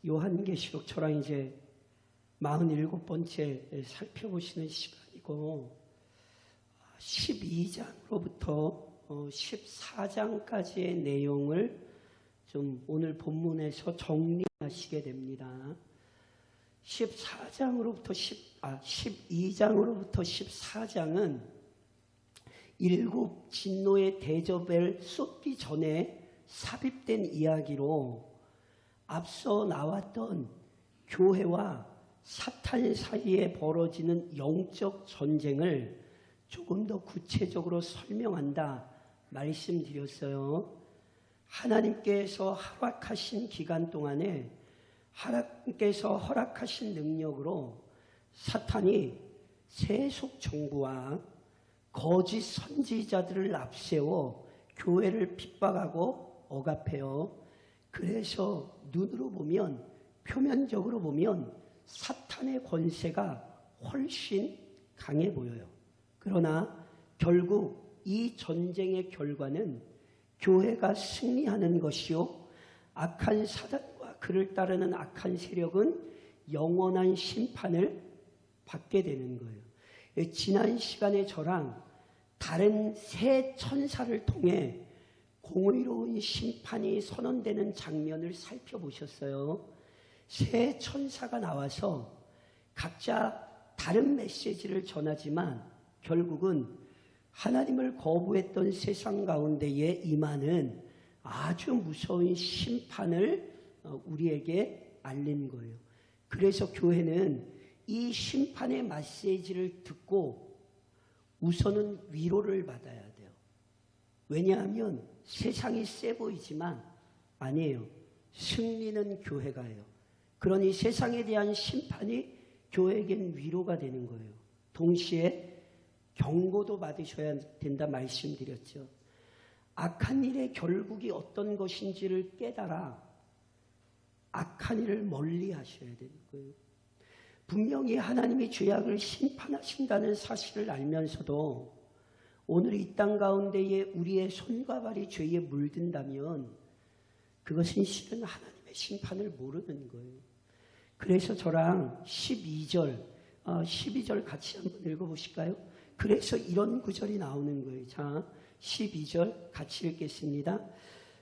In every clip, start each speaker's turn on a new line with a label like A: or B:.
A: 요한계시록 저랑 이제 47번째 살펴보시는 시간이고 12장으로부터 14장까지의 내용을 좀 오늘 본문에서 정리하시게 됩니다. 12장으로부터 14장은 일곱 진노의 대접을 쏟기 전에 삽입된 이야기로 앞서 나왔던 교회와 사탄 사이에 벌어지는 영적 전쟁을 조금 더 구체적으로 설명한다 말씀드렸어요. 하나님께서 허락하신 기간 동안에 하나님께서 허락하신 능력으로 사탄이 세속 정부와 거짓 선지자들을 앞세워 교회를 핍박하고 억압해요. 그래서 눈으로 보면, 표면적으로 보면 사탄의 권세가 훨씬 강해 보여요. 그러나 결국 이 전쟁의 결과는 교회가 승리하는 것이요, 악한 사단과 그를 따르는 악한 세력은 영원한 심판을 받게 되는 거예요. 지난 시간에 저랑 다른 새 천사를 통해 공의로운 심판이 선언되는 장면을 살펴보셨어요. 새 천사가 나와서 각자 다른 메시지를 전하지만 결국은 하나님을 거부했던 세상 가운데에 임하는 아주 무서운 심판을 우리에게 알린 거예요. 그래서 교회는 이 심판의 메시지를 듣고 우선은 위로를 받아야 돼요. 왜냐하면 세상이 세 보이지만 아니에요. 승리는 교회가 해요. 그러니 세상에 대한 심판이 교회에겐 위로가 되는 거예요. 동시에 경고도 받으셔야 된다 말씀드렸죠. 악한 일의 결국이 어떤 것인지를 깨달아 악한 일을 멀리 하셔야 되는 거예요. 분명히 하나님이 죄악을 심판하신다는 사실을 알면서도 오늘 이 땅 가운데에 우리의 손과 발이 죄에 물든다면 그것은 실은 하나님의 심판을 모르는 거예요. 그래서 저랑 12절 같이 한번 읽어보실까요? 그래서 이런 구절이 나오는 거예요. 자, 12절 같이 읽겠습니다.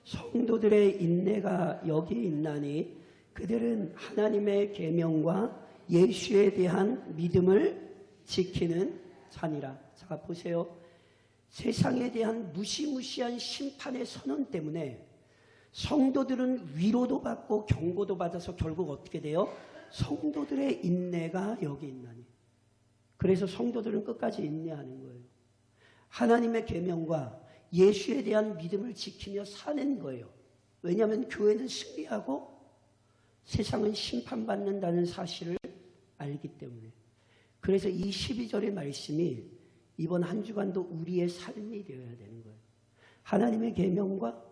A: 성도들의 인내가 여기 있나니 그들은 하나님의 계명과 예수에 대한 믿음을 지키는 자니라. 자, 보세요. 세상에 대한 무시무시한 심판의 선언 때문에 성도들은 위로도 받고 경고도 받아서 결국 어떻게 돼요? 성도들의 인내가 여기 있나니. 그래서 성도들은 끝까지 인내하는 거예요. 하나님의 계명과 예수에 대한 믿음을 지키며 사는 거예요. 왜냐하면 교회는 승리하고 세상은 심판받는다는 사실을 알기 때문에. 그래서 이 12절의 말씀이 이번 한 주간도 우리의 삶이 되어야 되는 거예요. 하나님의 계명과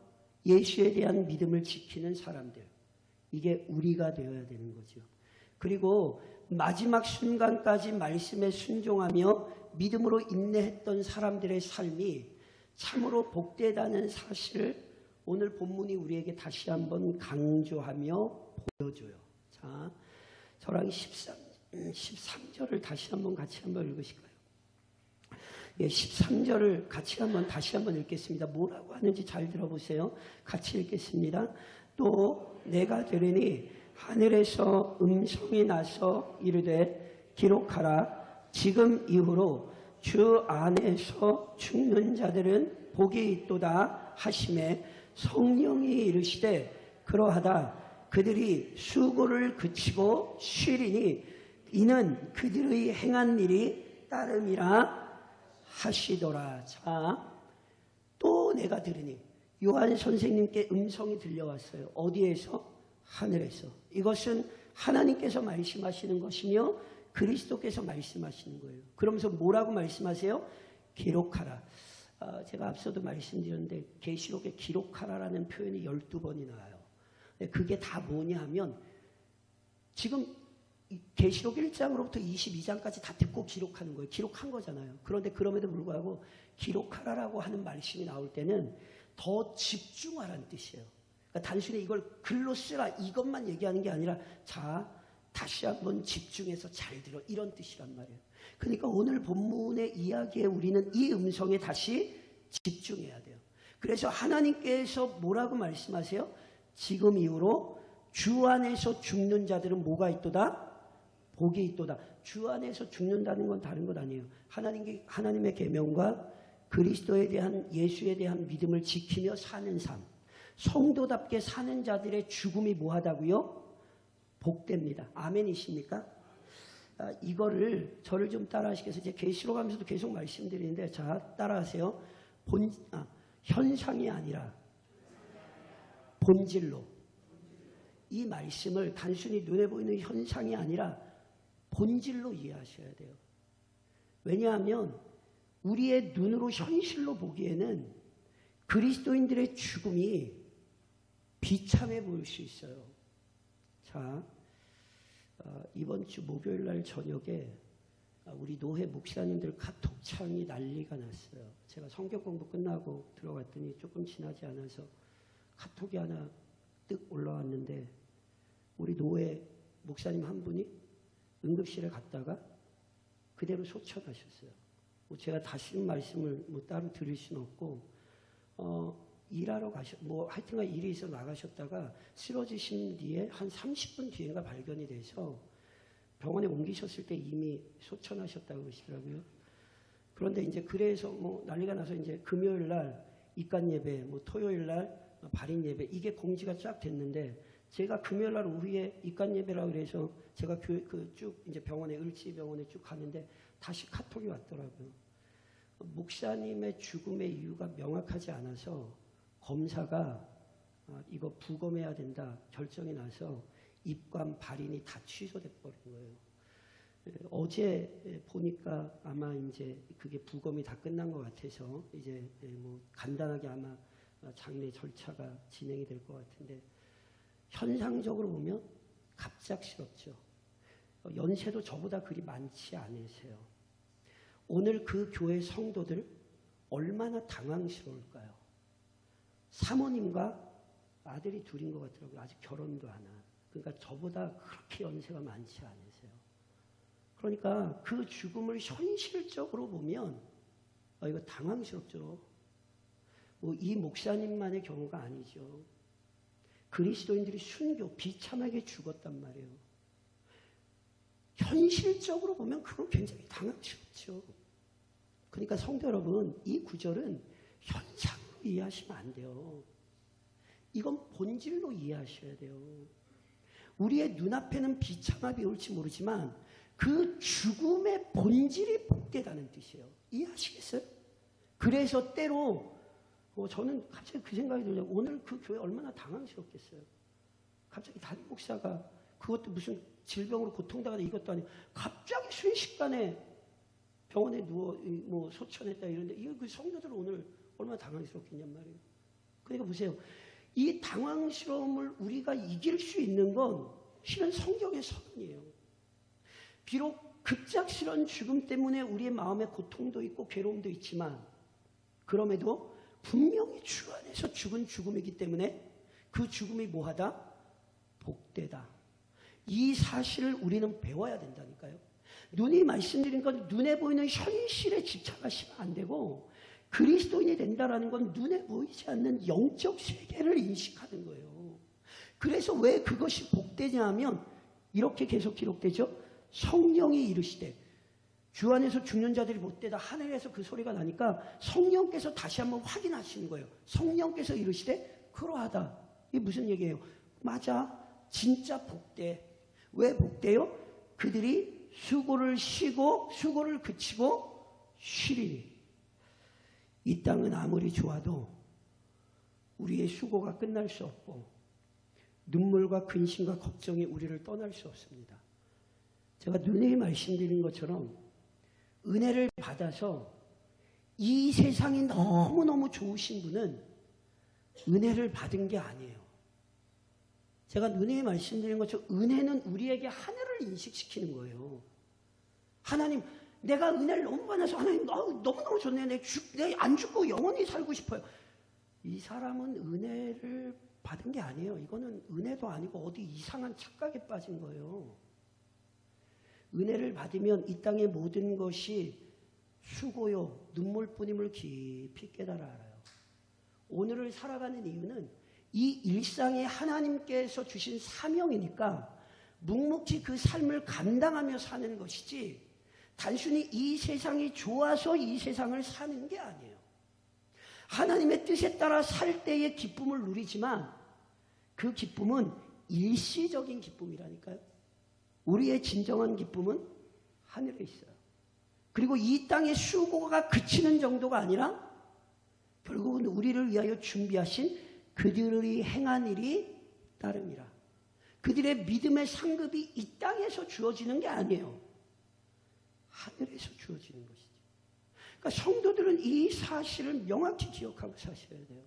A: 예수에 대한 믿음을 지키는 사람들, 이게 우리가 되어야 되는 거죠. 그리고 마지막 순간까지 말씀에 순종하며 믿음으로 인내했던 사람들의 삶이 참으로 복되다는 사실을 오늘 본문이 우리에게 다시 한번 강조하며 보여줘요. 자, 저랑 13절을 다시 한번 같이 한번 읽으실까요? 13절을 같이 다시 한번 읽겠습니다. 뭐라고 하는지 잘 들어보세요. 같이 읽겠습니다. 또 내가 들으니 하늘에서 음성이 나서 이르되 기록하라. 지금 이후로 주 안에서 죽는 자들은 복이 있도다 하시매 성령이 이르시되 그러하다. 그들이 수고를 그치고 쉬리니 이는 그들의 행한 일이 따름이라 하시더라. 자, 또 내가 들으니 요한 선생님께 음성이 들려왔어요. 어디에서? 하늘에서. 이것은 하나님께서 말씀하시는 것이며 그리스도께서 말씀하시는 거예요. 그러면서 뭐라고 말씀하세요? 기록하라. 제가 앞서도 말씀드렸는데 계시록에 기록하라라는 표현이 12번이 나와요. 그게 다 뭐냐 하면 지금 계시록 1장으로부터 22장까지 다 듣고 기록하는 거예요. 기록한 거잖아요. 그런데 그럼에도 불구하고 기록하라라고 하는 말씀이 나올 때는 더 집중하라는 뜻이에요. 그러니까 단순히 이걸 글로 쓰라 이것만 얘기하는 게 아니라 자 다시 한번 집중해서 잘 들어 이런 뜻이란 말이에요. 그러니까 오늘 본문의 이야기에 우리는 이 음성에 다시 집중해야 돼요. 그래서 하나님께서 뭐라고 말씀하세요? 지금 이후로 주 안에서 죽는 자들은 뭐가 있도다? 복이 있도다. 주 안에서 죽는다는 건 다른 것 아니에요. 하나님의 계명과 그리스도에 대한 예수에 대한 믿음을 지키며 사는 삶. 성도답게 사는 자들의 죽음이 뭐하다고요? 복됩니다. 아멘이십니까? 이거를 저를 좀 따라하시겠어요? 이제 계시록 하면서도 계속 말씀드리는데 자 따라하세요. 현상이 아니라 본질로. 이 말씀을 단순히 눈에 보이는 현상이 아니라 본질로 이해하셔야 돼요. 왜냐하면 우리의 눈으로 현실로 보기에는 그리스도인들의 죽음이 비참해 보일 수 있어요. 자, 이번 주 목요일 날 저녁에 우리 노회 목사님들 카톡창이 난리가 났어요. 제가 성경 공부 끝나고 들어갔더니 조금 지나지 않아서 카톡이 하나 뜩 올라왔는데 우리 노회 목사님 한 분이 응급실에 갔다가 그대로 소천하셨어요. 제가 다시 말씀을 따로 드릴 수는 없고 일하러 하여튼간 일이 있어 나가셨다가 쓰러지신 뒤에 한 30분 뒤인가 발견이 돼서 병원에 옮기셨을 때 이미 소천하셨다고 그러시더라고요. 그런데 이제 그래서 난리가 나서 이제 금요일 날 입간 예배, 토요일 날 발인 예배 이게 공지가 쫙 됐는데 제가 금요일 날 오후에 입간 예배라고 그래서 제가 쭉 이제 병원에 을지병원에 쭉 가는데 다시 카톡이 왔더라고요. 목사님의 죽음의 이유가 명확하지 않아서 검사가 이거 부검해야 된다 결정이 나서 입관 발인이 다 취소돼 버린 거예요. 어제 보니까 아마 이제 그게 부검이 다 끝난 것 같아서 이제 간단하게 아마 장례 절차가 진행이 될 것 같은데 현상적으로 보면 갑작스럽죠. 연세도 저보다 그리 많지 않으세요. 오늘 그 교회 성도들 얼마나 당황스러울까요? 사모님과 아들이 둘인 것 같더라고요. 아직 결혼도 안 한. 그러니까 저보다 그렇게 연세가 많지 않으세요. 그러니까 그 죽음을 현실적으로 보면 이거 당황스럽죠. 이 목사님만의 경우가 아니죠. 그리스도인들이 순교 비참하게 죽었단 말이에요. 현실적으로 보면 그건 굉장히 당황스럽죠. 그러니까 성도 여러분, 이 구절은 현상으로 이해하시면 안 돼요. 이건 본질로 이해하셔야 돼요. 우리의 눈앞에는 비참하게 올지 모르지만 그 죽음의 본질이 복되다는 뜻이에요. 이해하시겠어요? 그래서 때로 저는 갑자기 그 생각이 들어요. 오늘 그 교회 얼마나 당황스럽겠어요. 갑자기 다른 목사가 그것도 무슨 질병으로 고통당하다 이것도 아니고 갑자기 순식간에 병원에 누워 소천했다 이런데 이거 그 성도들은 오늘 얼마나 당황스럽겠냔 말이에요. 그러니까 보세요. 이 당황스러움을 우리가 이길 수 있는 건 실은 성경의 선언이에요. 비록 급작스러운 죽음 때문에 우리의 마음에 고통도 있고 괴로움도 있지만 그럼에도 분명히 주 안에서 죽은 죽음이기 때문에 그 죽음이 뭐하다? 복되다. 이 사실을 우리는 배워야 된다니까요. 눈이 말씀드린 건 눈에 보이는 현실에 집착하시면 안 되고 그리스도인이 된다라는 건 눈에 보이지 않는 영적 세계를 인식하는 거예요. 그래서 왜 그것이 복되냐 하면 이렇게 계속 기록되죠. 성령이 이르시되 주 안에서 죽는 자들이 못되다 하늘에서 그 소리가 나니까 성령께서 다시 한번 확인하시는 거예요. 성령께서 이르시되 그러하다. 이게 무슨 얘기예요? 맞아. 진짜 복돼. 왜 복돼요? 그들이 수고를 쉬고 수고를 그치고 쉬리니. 이 땅은 아무리 좋아도 우리의 수고가 끝날 수 없고 눈물과 근심과 걱정이 우리를 떠날 수 없습니다. 제가 누누이 말씀드린 것처럼 은혜를 받아서 이 세상이 너무너무 좋으신 분은 은혜를 받은 게 아니에요. 제가 누누이 말씀드린 것처럼 은혜는 우리에게 하늘을 인식시키는 거예요. 하나님, 내가 은혜를 너무 받아서 하나님 너무너무 좋네. 내가 안 죽고 영원히 살고 싶어요. 이 사람은 은혜를 받은 게 아니에요. 이거는 은혜도 아니고 어디 이상한 착각에 빠진 거예요. 은혜를 받으면 이 땅의 모든 것이 수고요, 눈물뿐임을 깊이 깨달아 알아요. 오늘을 살아가는 이유는 이 일상이 하나님께서 주신 사명이니까 묵묵히 그 삶을 감당하며 사는 것이지 단순히 이 세상이 좋아서 이 세상을 사는 게 아니에요. 하나님의 뜻에 따라 살 때의 기쁨을 누리지만 그 기쁨은 일시적인 기쁨이라니까요. 우리의 진정한 기쁨은 하늘에 있어요. 그리고 이 땅의 수고가 그치는 정도가 아니라 결국은 우리를 위하여 준비하신 그들이 행한 일이 따름이라. 그들의 믿음의 상급이 이 땅에서 주어지는 게 아니에요. 하늘에서 주어지는 것이죠. 그러니까 성도들은 이 사실을 명확히 기억하고 사셔야 돼요.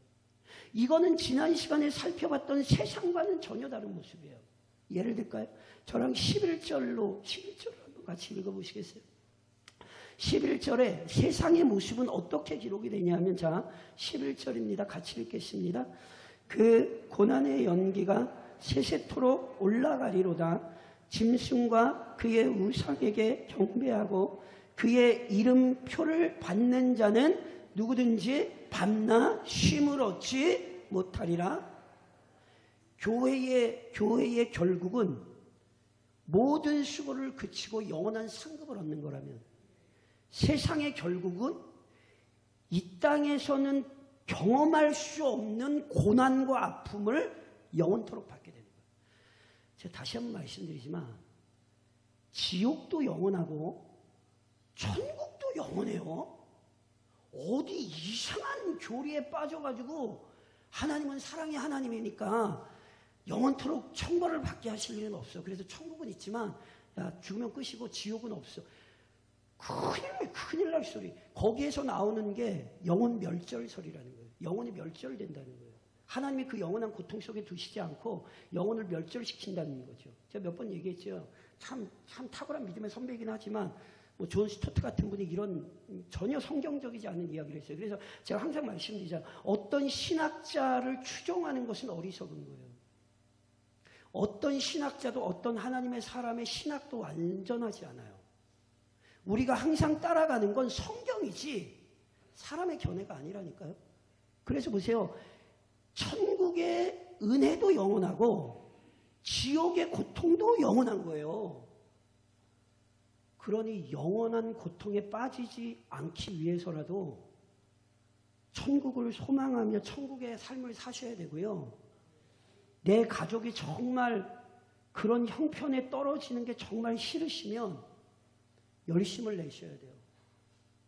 A: 이거는 지난 시간에 살펴봤던 세상과는 전혀 다른 모습이에요. 예를 들까요? 저랑 11절로 한번 같이 읽어보시겠어요? 11절에 세상의 모습은 어떻게 기록이 되냐면, 자, 11절입니다. 같이 읽겠습니다. 그 고난의 연기가 세세토록 올라가리로다. 짐승과 그의 우상에게 경배하고 그의 이름표를 받는 자는 누구든지 밤낮 쉼을 얻지 못하리라. 교회의 결국은 모든 수고를 그치고 영원한 상급을 얻는 거라면, 세상의 결국은 이 땅에서는 경험할 수 없는 고난과 아픔을 영원토록 받게 되는 거예요. 제가 다시 한번 말씀드리지만 지옥도 영원하고 천국도 영원해요. 어디 이상한 교리에 빠져가지고 하나님은 사랑의 하나님이니까 영원토록 천벌을 받게 하실 일은 없어. 그래서 천국은 있지만 야, 죽으면 끝이고 지옥은 없어. 큰일 날 소리. 거기에서 나오는 게 영혼 멸절설이라는 거예요. 영혼이 멸절된다는 거예요. 하나님이 그 영원한 고통 속에 두시지 않고 영혼을 멸절시킨다는 거죠. 제가 몇 번 얘기했죠. 참 탁월한 믿음의 선배이긴 하지만 뭐 존 스토트 같은 분이 이런 전혀 성경적이지 않은 이야기를 했어요. 그래서 제가 항상 말씀드리잖아요. 어떤 신학자를 추종하는 것은 어리석은 거예요. 어떤 신학자도 어떤 하나님의 사람의 신학도 완전하지 않아요. 우리가 항상 따라가는 건 성경이지 사람의 견해가 아니라니까요. 그래서 보세요. 천국의 은혜도 영원하고 지옥의 고통도 영원한 거예요. 그러니 영원한 고통에 빠지지 않기 위해서라도 천국을 소망하며 천국의 삶을 사셔야 되고요. 내 가족이 정말 그런 형편에 떨어지는 게 정말 싫으시면 열심을 내셔야 돼요.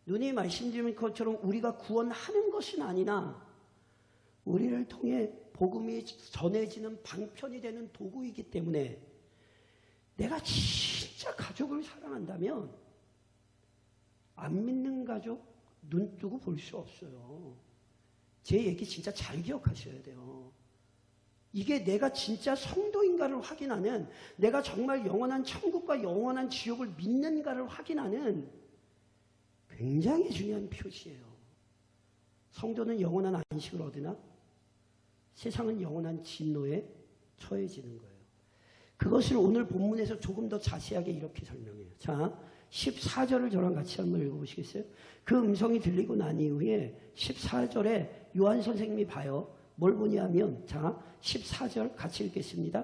A: 누님이 말씀드린 것처럼 우리가 구원하는 것은 아니나 우리를 통해 복음이 전해지는 방편이 되는 도구이기 때문에 내가 진짜 가족을 사랑한다면 안 믿는 가족 눈 뜨고 볼 수 없어요. 제 얘기 진짜 잘 기억하셔야 돼요. 이게 내가 진짜 성도인가를 확인하는, 내가 정말 영원한 천국과 영원한 지옥을 믿는가를 확인하는 굉장히 중요한 표시예요. 성도는 영원한 안식을 얻으나 세상은 영원한 진노에 처해지는 거예요. 그것을 오늘 본문에서 조금 더 자세하게 이렇게 설명해요. 자, 14절을 저랑 같이 한번 읽어보시겠어요? 그 음성이 들리고 난 이후에 14절에 요한 선생님이 봐요. 뭘 보냐면, 자, 14절 같이 읽겠습니다.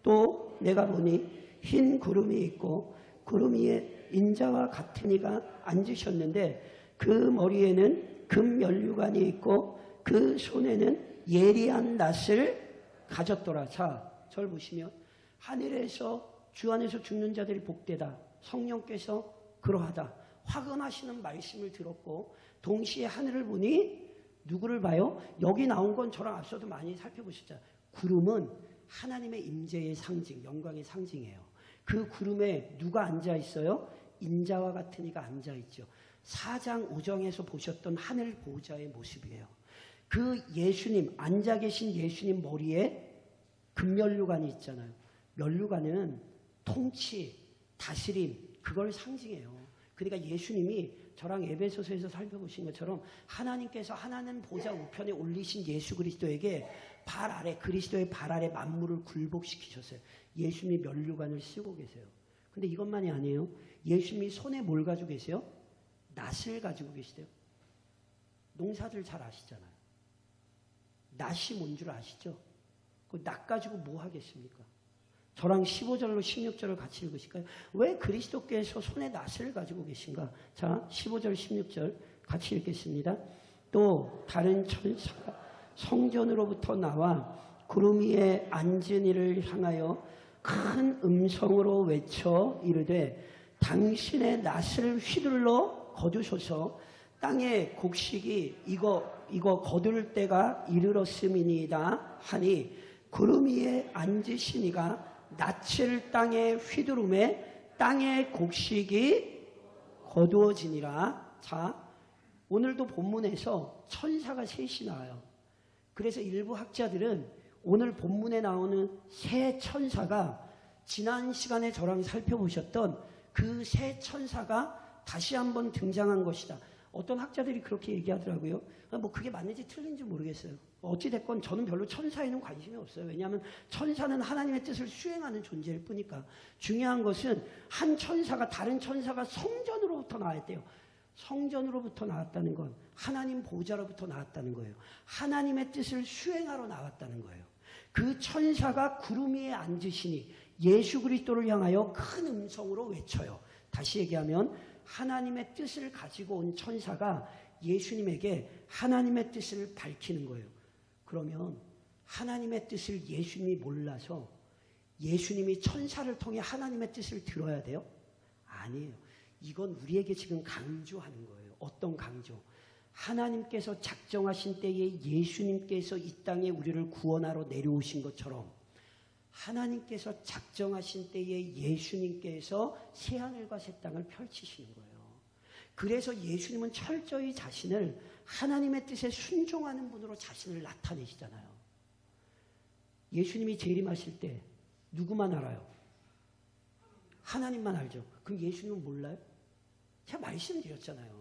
A: 또 내가 보니 흰 구름이 있고 구름 위에 인자와 같은 이가 앉으셨는데 그 머리에는 금 연류관이 있고 그 손에는 예리한 낫을 가졌더라. 자, 절 보시면 하늘에서 주 안에서 죽는 자들이 복되다. 성령께서 그러하다. 화근하시는 말씀을 들었고 동시에 하늘을 보니 누구를 봐요? 여기 나온 건 저랑 앞서도 많이 살펴보셨잖아요. 구름은 하나님의 임재의 상징, 영광의 상징이에요. 그 구름에 누가 앉아 있어요? 인자와 같은 이가 앉아 있죠. 4장 5장에서 보셨던 하늘 보호자의 모습이에요. 그 예수님, 앉아 계신 예수님 머리에 금면류관이 있잖아요. 면류관은 통치, 다스림, 그걸 상징해요. 그러니까 예수님이 저랑 에베소서에서 살펴보신 것처럼 하나님께서 하나님 보좌 우편에 올리신 예수 그리스도에게 발 아래, 그리스도의 발 아래 만물을 굴복시키셨어요. 예수님이 면류관을 쓰고 계세요. 근데 이것만이 아니에요. 예수님이 손에 뭘 가지고 계세요? 낫을 가지고 계시대요. 농사들 잘 아시잖아요. 낫이 뭔 줄 아시죠? 그 낫 가지고 뭐 하겠습니까? 저랑 15절로 16절을 같이 읽으실까요? 왜 그리스도께서 손에 낫을 가지고 계신가? 자, 15절 16절 같이 읽겠습니다. 또 다른 천사가 성전으로부터 나와 구름 위에 앉은 이를 향하여 큰 음성으로 외쳐 이르되 당신의 낫을 휘둘러 거두소서. 땅의 곡식이 이거 거둘 때가 이르렀음이니이다 하니 구름 위에 앉으시니가 낯을 땅에 휘두름에 땅의 곡식이 거두어지니라. 자, 오늘도 본문에서 천사가 셋이 나와요. 그래서 일부 학자들은 오늘 본문에 나오는 세 천사가 지난 시간에 저랑 살펴보셨던 그 세 천사가 다시 한번 등장한 것이다. 어떤 학자들이 그렇게 얘기하더라고요. 뭐 그게 맞는지 틀린지 모르겠어요. 어찌됐건 저는 별로 천사에는 관심이 없어요. 왜냐하면 천사는 하나님의 뜻을 수행하는 존재일 뿐이니까. 중요한 것은 한 천사가 다른 천사가 성전으로부터 나왔대요. 성전으로부터 나왔다는 건 하나님 보좌로부터 나왔다는 거예요. 하나님의 뜻을 수행하러 나왔다는 거예요. 그 천사가 구름 위에 앉으시니 예수 그리스도를 향하여 큰 음성으로 외쳐요. 다시 얘기하면 하나님의 뜻을 가지고 온 천사가 예수님에게 하나님의 뜻을 밝히는 거예요. 그러면 하나님의 뜻을 예수님이 몰라서 예수님이 천사를 통해 하나님의 뜻을 들어야 돼요? 아니에요. 이건 우리에게 지금 강조하는 거예요. 어떤 강조? 하나님께서 작정하신 때에 예수님께서 이 땅에 우리를 구원하러 내려오신 것처럼 하나님께서 작정하신 때에 예수님께서 새하늘과 새 땅을 펼치시는 거예요. 그래서 예수님은 철저히 자신을 하나님의 뜻에 순종하는 분으로 자신을 나타내시잖아요. 예수님이 재림하실 때 누구만 알아요? 하나님만 알죠. 그럼 예수님은 몰라요? 제가 말씀드렸잖아요.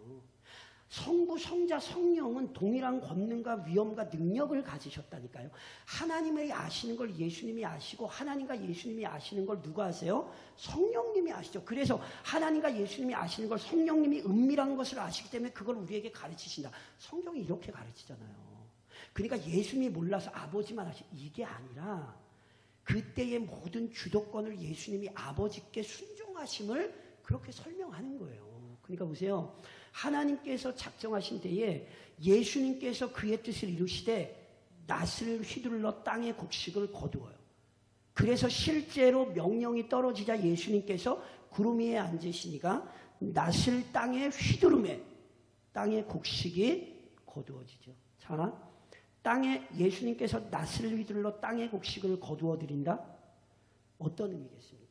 A: 성부, 성자, 성령은 동일한 권능과 위엄과 능력을 가지셨다니까요. 하나님이 아시는 걸 예수님이 아시고 하나님과 예수님이 아시는 걸 누가 아세요? 성령님이 아시죠. 그래서 하나님과 예수님이 아시는 걸 성령님이 은밀한 것을 아시기 때문에 그걸 우리에게 가르치신다. 성경이 이렇게 가르치잖아요. 그러니까 예수님이 몰라서 아버지만 아시 이게 아니라 그때의 모든 주도권을 예수님이 아버지께 순종하심을 그렇게 설명하는 거예요. 그러니까 보세요. 하나님께서 작정하신 때에 예수님께서 그의 뜻을 이루시되 낫을 휘둘러 땅의 곡식을 거두어요. 그래서 실제로 명령이 떨어지자 예수님께서 구름 위에 앉으시니까 낫을 땅에 휘두르매 땅의 곡식이 거두어지죠. 자, 땅에 예수님께서 낫을 휘둘러 땅의 곡식을 거두어 드린다? 어떤 의미겠습니까?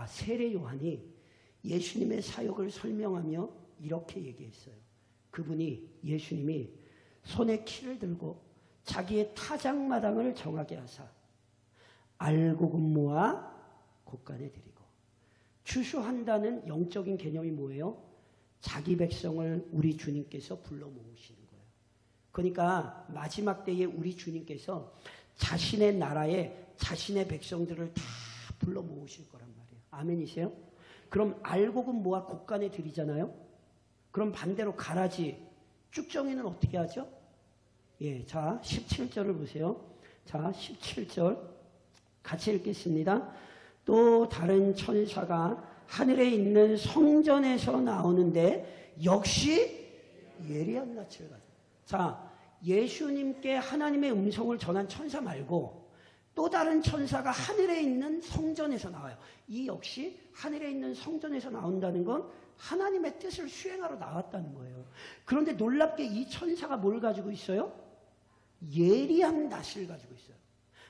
A: 세례 요한이 예수님의 사역을 설명하며 이렇게 얘기했어요. 예수님이 손에 키를 들고 자기의 타작마당을 정하게 하사 알곡은 모아 곳간에 드리고 추수한다는 영적인 개념이 뭐예요? 자기 백성을 우리 주님께서 불러 모으시는 거예요. 그러니까 마지막 때에 우리 주님께서 자신의 나라에 자신의 백성들을 다 불러 모으실 거란 말이에요. 아멘이세요? 그럼 알곡은 모아 곳간에 드리잖아요. 그럼 반대로 가라지, 쭉정이는 어떻게 하죠? 자 17절을 보세요. 자 17절 같이 읽겠습니다. 또 다른 천사가 하늘에 있는 성전에서 나오는데 역시 예리한 낯을 가져. 자, 예수님께 하나님의 음성을 전한 천사 말고 또 다른 천사가 하늘에 있는 성전에서 나와요. 이 역시 하늘에 있는 성전에서 나온다는 건 하나님의 뜻을 수행하러 나왔다는 거예요. 그런데 놀랍게 이 천사가 뭘 가지고 있어요? 예리한 낫을 가지고 있어요.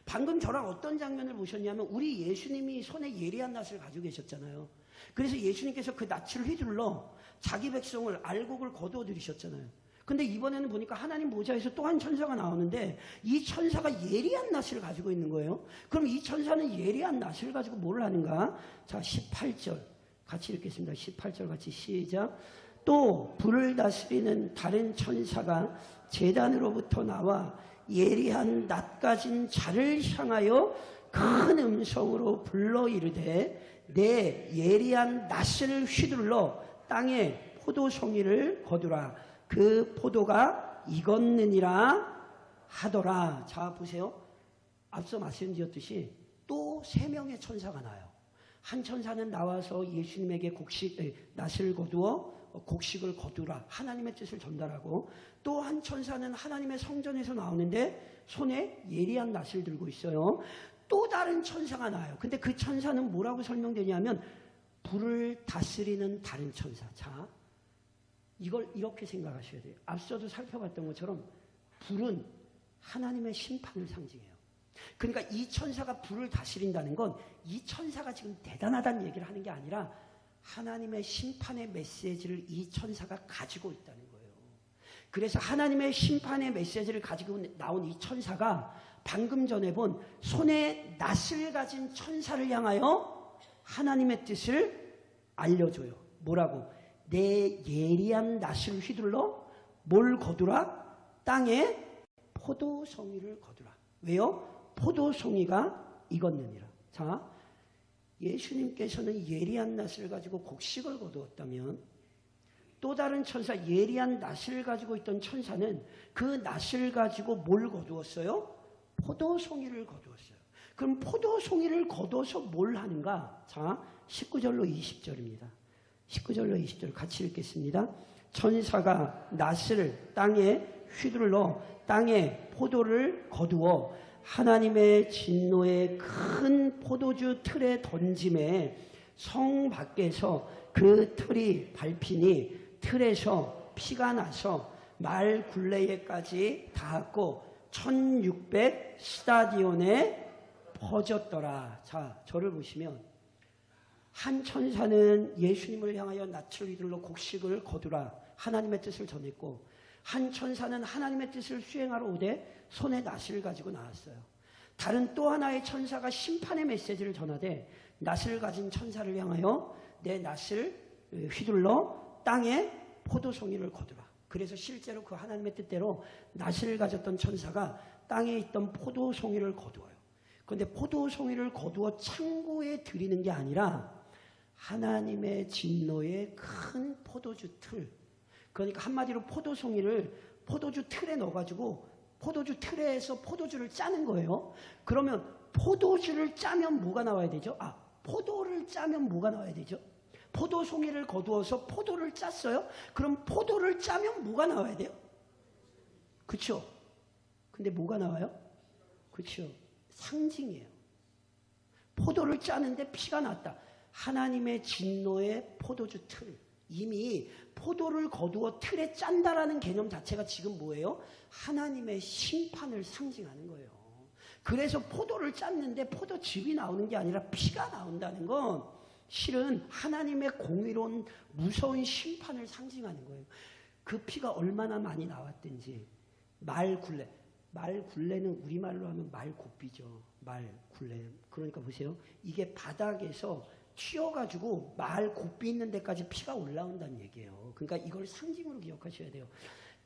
A: 방금 저랑 어떤 장면을 보셨냐면 우리 예수님이 손에 예리한 낫을 가지고 계셨잖아요. 그래서 예수님께서 그 낫을 휘둘러 자기 백성을 알곡을 거두어 들이셨잖아요. 근데 이번에는 보니까 하나님 보좌에서 또 한 천사가 나오는데 이 천사가 예리한 낫을 가지고 있는 거예요. 그럼 이 천사는 예리한 낫을 가지고 뭘 하는가? 자 18절 같이 읽겠습니다. 18절 같이 시작. 또 불을 다스리는 다른 천사가 제단으로부터 나와 예리한 낯가진 자를 향하여 큰 음성으로 불러 이르되 내 예리한 낯을 휘둘러 땅에 포도송이를 거두라. 그 포도가 익었느니라 하더라. 자 보세요. 앞서 말씀드렸듯이 또 3명의 천사가 나요. 한 천사는 나와서 예수님에게 낯을 거두어 곡식을 거두라. 하나님의 뜻을 전달하고, 또 한 천사는 하나님의 성전에서 나오는데 손에 예리한 낯을 들고 있어요. 또 다른 천사가 나와요. 근데 그 천사는 뭐라고 설명되냐면 불을 다스리는 다른 천사. 자, 이걸 이렇게 생각하셔야 돼요. 앞서도 살펴봤던 것처럼 불은 하나님의 심판을 상징해요. 그러니까 이 천사가 불을 다스린다는 건 이 천사가 지금 대단하다는 얘기를 하는 게 아니라 하나님의 심판의 메시지를 이 천사가 가지고 있다는 거예요. 그래서 하나님의 심판의 메시지를 가지고 나온 이 천사가 방금 전에 본 손에 낫을 가진 천사를 향하여 하나님의 뜻을 알려줘요. 뭐라고? 내 예리한 낫을 휘둘러 뭘 거두라? 땅에 포도송이를 거두라. 왜요? 포도송이가 익었느니라. 자, 예수님께서는 예리한 낫을 가지고 곡식을 거두었다면 또 다른 천사, 예리한 낫을 가지고 있던 천사는 그 낫을 가지고 뭘 거두었어요? 포도송이를 거두었어요. 그럼 포도송이를 거둬서 뭘 하는가? 자, 19절로 20절입니다. 19절로 20절 같이 읽겠습니다. 천사가 낫을 땅에 휘둘러 땅에 포도를 거두어 하나님의 진노의 큰 포도주 틀에 던짐에 성 밖에서 그 틀이 밟히니 틀에서 피가 나서 말 굴레에까지 닿았고 1600 스타디온에 퍼졌더라. 자, 저를 보시면 한 천사는 예수님을 향하여 낯을 휘둘러 곡식을 거두라 하나님의 뜻을 전했고, 한 천사는 하나님의 뜻을 수행하러 오되 손에 낫을 가지고 나왔어요. 다른 또 하나의 천사가 심판의 메시지를 전하되 낫을 가진 천사를 향하여 내 낫을 휘둘러 땅에 포도송이를 거두라. 그래서 실제로 그 하나님의 뜻대로 낫을 가졌던 천사가 땅에 있던 포도송이를 거두어요. 그런데 포도송이를 거두어 창고에 들이는 게 아니라 하나님의 진노의 큰 포도주 틀, 그러니까 한마디로 포도송이를 포도주 틀에 넣어가지고 포도주 틀에서 포도주를 짜는 거예요. 그러면 포도주를 짜면 뭐가 나와야 되죠? 포도를 짜면 뭐가 나와야 되죠? 포도송이를 거두어서 포도를 짰어요. 그럼 포도를 짜면 뭐가 나와야 돼요? 그렇죠? 근데 뭐가 나와요? 그렇죠? 상징이에요. 포도를 짜는데 피가 났다. 하나님의 진노의 포도주 틀. 이미 포도를 거두어 틀에 짠다라는 개념 자체가 지금 뭐예요? 하나님의 심판을 상징하는 거예요. 그래서 포도를 짰는데 포도즙이 나오는 게 아니라 피가 나온다는 건 실은 하나님의 공의로운 무서운 심판을 상징하는 거예요. 그 피가 얼마나 많이 나왔든지 말굴레. 말굴레는 우리말로 하면 말고삐죠. 말굴레. 그러니까 보세요. 이게 바닥에서 튀어가지고 말 곱비 있는 데까지 피가 올라온다는 얘기예요. 그러니까 이걸 상징으로 기억하셔야 돼요.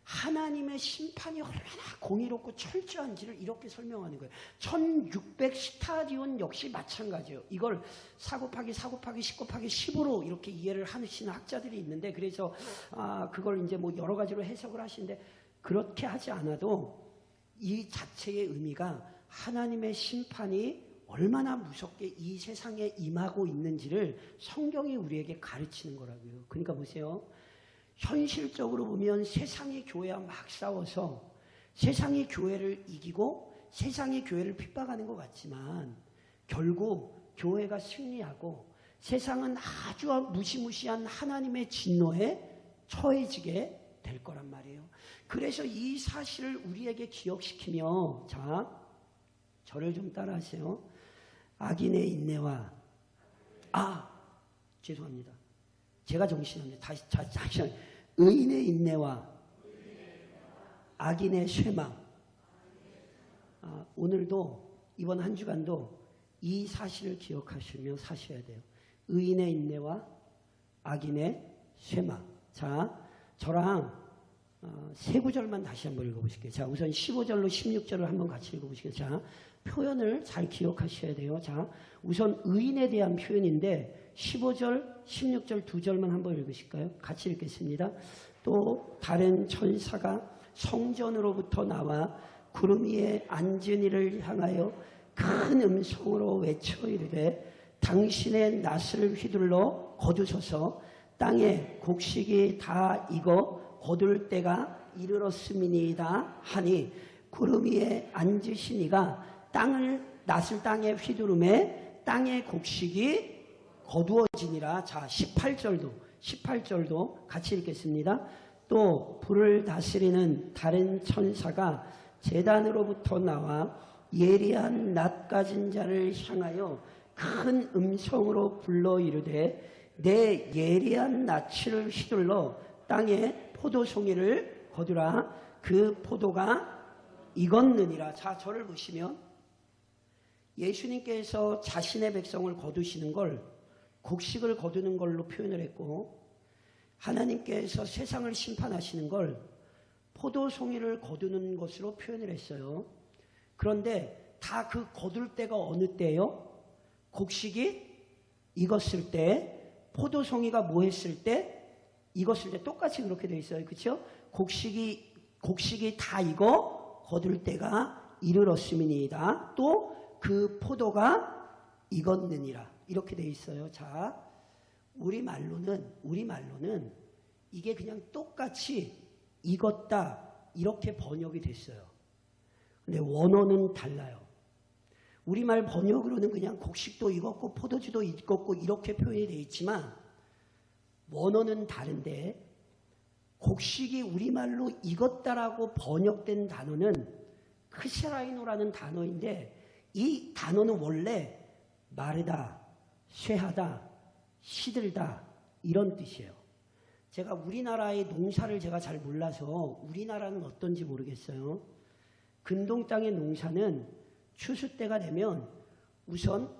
A: 하나님의 심판이 얼마나 공의롭고 철저한지를 이렇게 설명하는 거예요. 1600 스타디온 역시 마찬가지예요. 이걸 4 곱하기 4 곱하기 10 곱하기 10으로 이렇게 이해를 하시는 학자들이 있는데, 그래서 그걸 이제 뭐 여러 가지로 해석을 하시는데, 그렇게 하지 않아도 이 자체의 의미가 하나님의 심판이 얼마나 무섭게 이 세상에 임하고 있는지를 성경이 우리에게 가르치는 거라고요. 그러니까 보세요. 현실적으로 보면 세상의 교회와 막 싸워서 세상의 교회를 이기고 세상의 교회를 핍박하는 것 같지만 결국 교회가 승리하고 세상은 아주 무시무시한 하나님의 진노에 처해지게 될 거란 말이에요. 그래서 이 사실을 우리에게 기억시키며, 자, 저를 좀 따라하세요. 악인의 인내와 죄송합니다. 제가 정신합니다. 다시 의인의 인내와 악인의 쇠망. 오늘도 이번 한 주간도 이 사실을 기억하시며 사셔야 돼요. 의인의 인내와 악인의 쇠망. 자, 저랑 세 구절만 다시 한번 읽어보실게요. 자, 우선 15절로 16절을 한번 같이 읽어보실게요. 자, 표현을 잘 기억하셔야 돼요. 자, 우선 의인에 대한 표현인데 15절, 16절 두 절만 한번 읽으실까요? 같이 읽겠습니다. 또 다른 천사가 성전으로부터 나와 구름 위에 앉은 이를 향하여 큰 음성으로 외쳐 이르되 당신의 낫을 휘둘러 거두소서 땅에 곡식이 다 익어 거둘 때가 이르렀음이니이다 하니 구름 위에 앉으신 이가 낫을 땅에 휘두르매 땅의 곡식이 거두어지니라. 자, 18절도 같이 읽겠습니다. 또 불을 다스리는 다른 천사가 제단으로부터 나와 예리한 낫 가진 자를 향하여 큰 음성으로 불러 이르되 내 예리한 낫을 휘둘러 땅에 포도송이를 거두라. 그 포도가 익었느니라. 자, 저를 보시면 예수님께서 자신의 백성을 거두시는 걸 곡식을 거두는 걸로 표현을 했고, 하나님께서 세상을 심판하시는 걸 포도송이를 거두는 것으로 표현을 했어요. 그런데 다 그 거둘 때가 어느 때요? 곡식이 익었을 때, 포도송이가 뭐 했을 때? 익었을 때. 똑같이 그렇게 되어 있어요. 그렇죠? 곡식이 다 익어 거둘 때가 이르렀음이니이다. 또 그 포도가 익었느니라. 이렇게 되어 있어요. 자, 우리말로는 이게 그냥 똑같이 익었다 이렇게 번역이 됐어요. 근데 원어는 달라요. 우리말 번역으로는 그냥 곡식도 익었고 포도주도 익었고 이렇게 표현이 되어 있지만 원어는 다른데, 곡식이 우리말로 익었다라고 번역된 단어는 크세라이노라는 단어인데, 이 단어는 원래 마르다, 쇠하다, 시들다 이런 뜻이에요. 제가 우리나라의 농사를 제가 잘 몰라서 우리나라는 어떤지 모르겠어요. 근동 땅의 농사는 추수 때가 되면 우선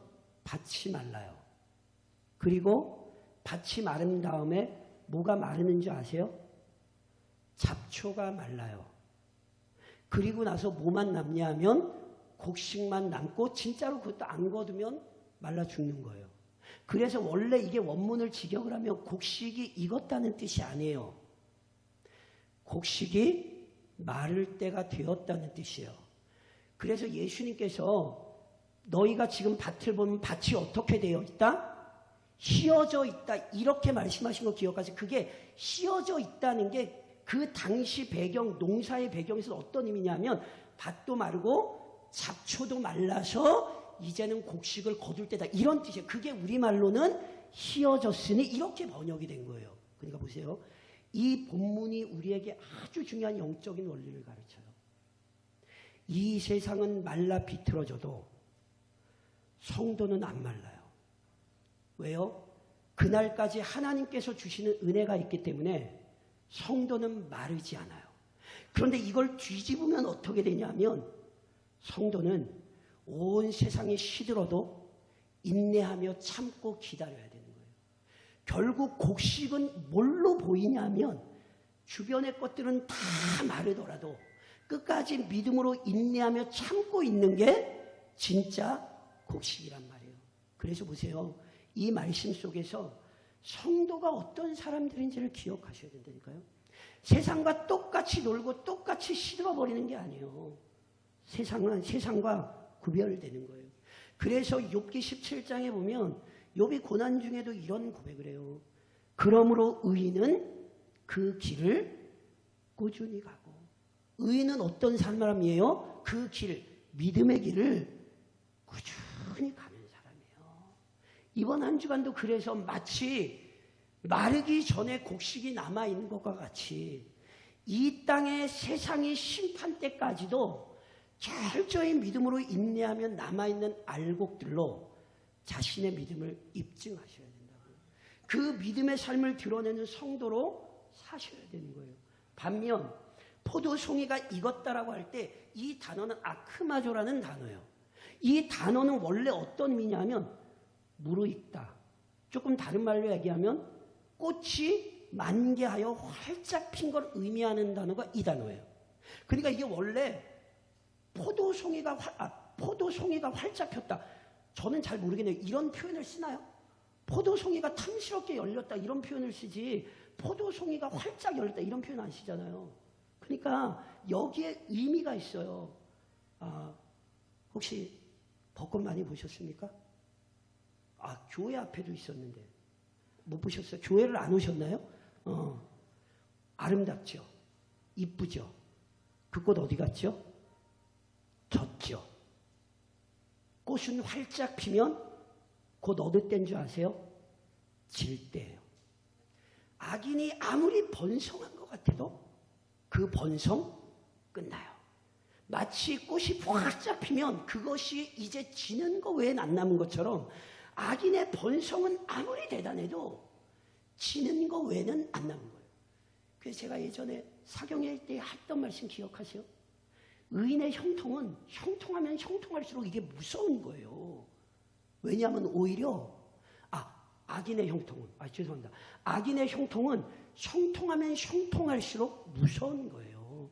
A: 밭이 말라요. 그리고 밭이 마른 다음에 뭐가 마르는 줄 아세요? 잡초가 말라요. 그리고 나서 뭐만 남냐 하면 곡식만 남고, 진짜로 그것도 안 거두면 말라 죽는 거예요. 그래서 원래 이게 원문을 직역을 하면 곡식이 익었다는 뜻이 아니에요. 곡식이 마를 때가 되었다는 뜻이에요. 그래서 예수님께서 너희가 지금 밭을 보면 밭이 어떻게 되어 있다? 휘어져 있다. 이렇게 말씀하신 거 기억하세요. 그게 휘어져 있다는 게 그 당시 배경, 농사의 배경에서 어떤 의미냐면 밭도 마르고 잡초도 말라서 이제는 곡식을 거둘 때다. 이런 뜻이에요. 그게 우리말로는 휘어졌으니 이렇게 번역이 된 거예요. 그러니까 보세요. 이 본문이 우리에게 아주 중요한 영적인 원리를 가르쳐요. 이 세상은 말라 비틀어져도 성도는 안 말라요. 왜요? 그날까지 하나님께서 주시는 은혜가 있기 때문에 성도는 마르지 않아요. 그런데 이걸 뒤집으면 어떻게 되냐면 성도는 온 세상이 시들어도 인내하며 참고 기다려야 되는 거예요. 결국 곡식은 뭘로 보이냐면 주변의 것들은 다 마르더라도 끝까지 믿음으로 인내하며 참고 있는 게 진짜 곡식이란 말이에요. 그래서 보세요. 이 말씀 속에서 성도가 어떤 사람들인지를 기억하셔야 된다니까요. 세상과 똑같이 놀고 똑같이 시들어버리는 게 아니에요. 세상은 세상과 구별되는 거예요. 그래서 욥기 17장에 보면 욥이 고난 중에도 이런 고백을 해요. 그러므로 의인은 그 길을 꾸준히 가고. 의인은 어떤 사람이에요? 그 길, 믿음의 길을 꾸준히 가는 사람이에요. 이번 한 주간도 그래서 마치 마르기 전에 곡식이 남아있는 것과 같이 이 땅의 세상의 심판 때까지도 철저히 믿음으로 인내하며 남아있는 알곡들로 자신의 믿음을 입증하셔야 된다고요. 그 믿음의 삶을 드러내는 성도로 사셔야 되는 거예요. 반면 포도송이가 익었다라고 할 때 이 단어는 아크마조라는 단어예요. 이 단어는 원래 어떤 의미냐면 무르익다. 조금 다른 말로 얘기하면 꽃이 만개하여 활짝 핀 걸 의미하는 단어가 이 단어예요. 그러니까 이게 원래 포도송이가 활짝 폈다. 저는 잘 모르겠네요. 이런 표현을 쓰나요? 포도송이가 탐스럽게 열렸다 이런 표현을 쓰지 포도송이가 활짝 열렸다 이런 표현 안 쓰잖아요. 그러니까 여기에 의미가 있어요. 혹시 벚꽃 많이 보셨습니까? 교회 앞에도 있었는데 못 보셨어요? 교회를 안 오셨나요? 아름답죠? 이쁘죠? 그 꽃 어디 갔죠? 졌죠? 꽃은 활짝 피면 곧 어느 때인 줄 아세요? 질 때예요. 악인이 아무리 번성한 것 같아도 그 번성 끝나요. 마치 꽃이 활짝 피면 그것이 이제 지는 거 외엔 안 남은 것처럼 악인의 번성은 아무리 대단해도 지는 거 외에는 안 남은 거예요. 그래서 제가 예전에 사경회 때 했던 말씀 기억하세요? 의인의 형통은 형통하면 형통할수록 이게 무서운 거예요. 왜냐하면 오히려 악인의 형통은 죄송합니다. 악인의 형통은 형통하면 형통할수록 무서운 거예요.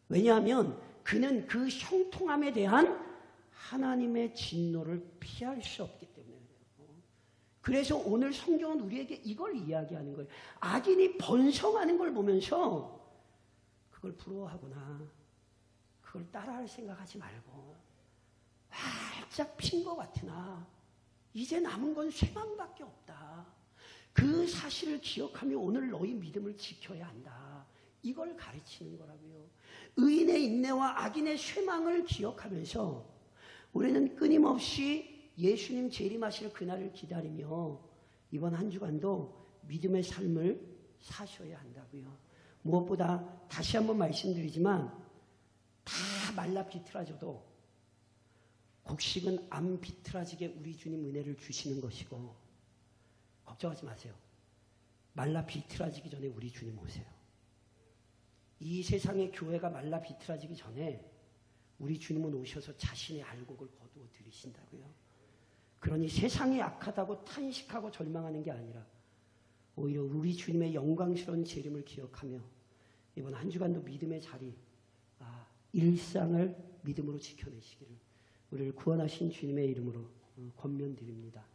A: 왜냐하면 그는 그 형통함에 대한 하나님의 진노를 피할 수 없기 때문에 그래요. 그래서 오늘 성경은 우리에게 이걸 이야기하는 거예요. 악인이 번성하는 걸 보면서 그걸 부러워하거나 그걸 따라할 생각하지 말고 활짝 핀 것 같으나 이제 남은 건 쇠망밖에 없다. 그 사실을 기억하며 오늘 너희 믿음을 지켜야 한다. 이걸 가르치는 거라고요. 의인의 인내와 악인의 쇠망을 기억하면서 우리는 끊임없이 예수님 재림하실 그날을 기다리며 이번 한 주간도 믿음의 삶을 사셔야 한다고요. 무엇보다 다시 한번 말씀드리지만 다 말라 비틀어져도 곡식은 안 비틀어지게 우리 주님 은혜를 주시는 것이고 걱정하지 마세요. 말라 비틀어지기 전에 우리 주님 오세요. 이 세상의 교회가 말라 비틀어지기 전에 우리 주님은 오셔서 자신의 알곡을 거두어 들이신다고요. 그러니 세상이 악하다고 탄식하고 절망하는 게 아니라 오히려 우리 주님의 영광스러운 재림을 기억하며 이번 한 주간도 믿음의 자리, 일상을 믿음으로 지켜내시기를 우리를 구원하신 주님의 이름으로 권면드립니다.